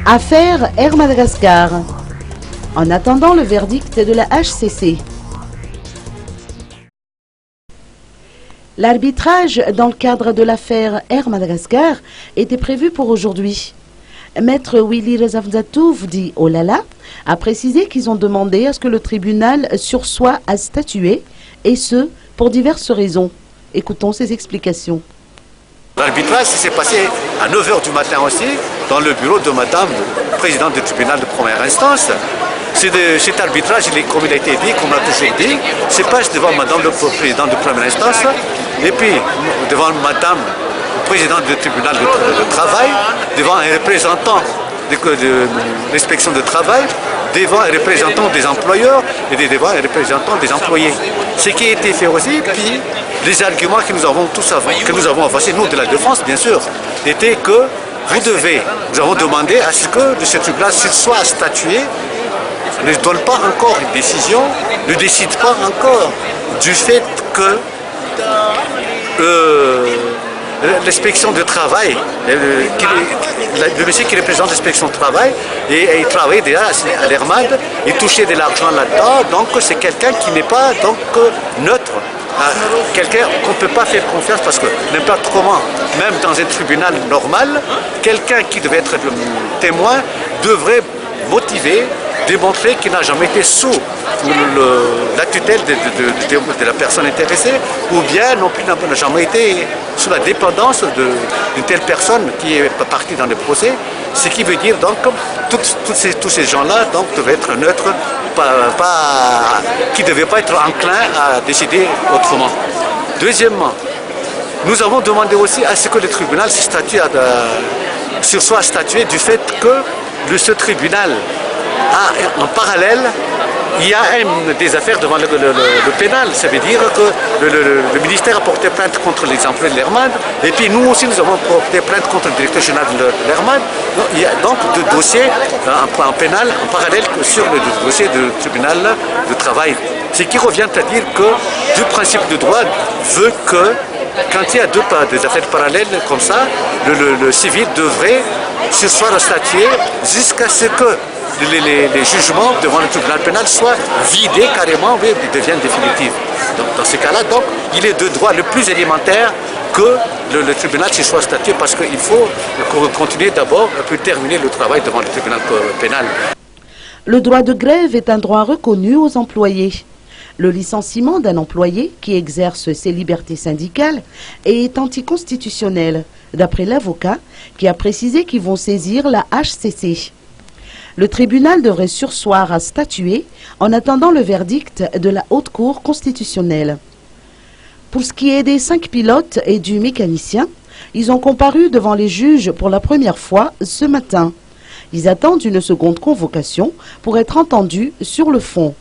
Affaire Air Madagascar. En attendant le verdict de la HCC. L'arbitrage dans le cadre de l'affaire Air Madagascar était prévu pour aujourd'hui. Maître Willy Rezavzatouf, dit Olala, a précisé qu'ils ont demandé à ce que le tribunal sursoie à statuer, et ce, pour diverses raisons. Écoutons ses explications. L'arbitrage s'est passé à 9 h du matin aussi, dans le bureau de Madame, présidente du tribunal de première instance. Cet arbitrage, comme il a été dit, comme on l'a toujours dit, se passe devant Madame le président de première instance, et puis devant Madame le président du tribunal de travail, devant un représentant de l'inspection de travail, devant un représentant des employeurs et devant un représentant des employés. Ce qui a été fait aussi, puis les arguments que nous avons avancés, nous de la défense bien sûr, étaient que nous avons demandé à ce que ce tribunal soit statué, ne donne pas encore une décision, ne décide pas encore du fait que l'inspection de travail, le monsieur qui représente l'inspection de travail, et il travaille déjà à l'ERMAD, il touchait de l'argent là-dedans, donc c'est quelqu'un qui n'est pas donc neutre, quelqu'un qu'on ne peut pas faire confiance parce que n'importe comment, même dans un tribunal normal, quelqu'un qui devait être témoin devrait motiver, démontrer qu'il n'a jamais été sous la tutelle de la personne intéressée, ou bien non plus n'a jamais été sous la dépendance d'une telle personne qui est partie dans le procès. Ce qui veut dire donc que tous ces gens-là devaient être neutres, qui ne devaient pas être enclins à décider autrement. Deuxièmement, nous avons demandé aussi à ce que le tribunal soit statué du fait que ce tribunal en parallèle, il y a des affaires devant le pénal. Ça veut dire que le ministère a porté plainte contre les employés de l'ERMAD, et puis nous aussi nous avons porté plainte contre le directeur général de l'ERMAD. Il y a donc deux dossiers en pénal en parallèle sur le dossier du tribunal de travail. Ce qui revient à dire que le principe de droit veut que quand il y a des affaires parallèles comme ça, le civil devrait se soit statué jusqu'à ce que les jugements devant le tribunal pénal soient vidés carrément et deviennent définitifs. Donc, dans ce cas-là, il est de droit le plus élémentaire que le tribunal se soit statué parce qu'il faut continuer d'abord et puis terminer le travail devant le tribunal pénal. Le droit de grève est un droit reconnu aux employés. Le licenciement d'un employé qui exerce ses libertés syndicales est anticonstitutionnel, d'après l'avocat qui a précisé qu'ils vont saisir la HCC. Le tribunal devrait sursoir à statuer en attendant le verdict de la Haute Cour constitutionnelle. Pour ce qui est des 5 pilotes et du mécanicien, ils ont comparu devant les juges pour la première fois ce matin. Ils attendent une seconde convocation pour être entendus sur le fond.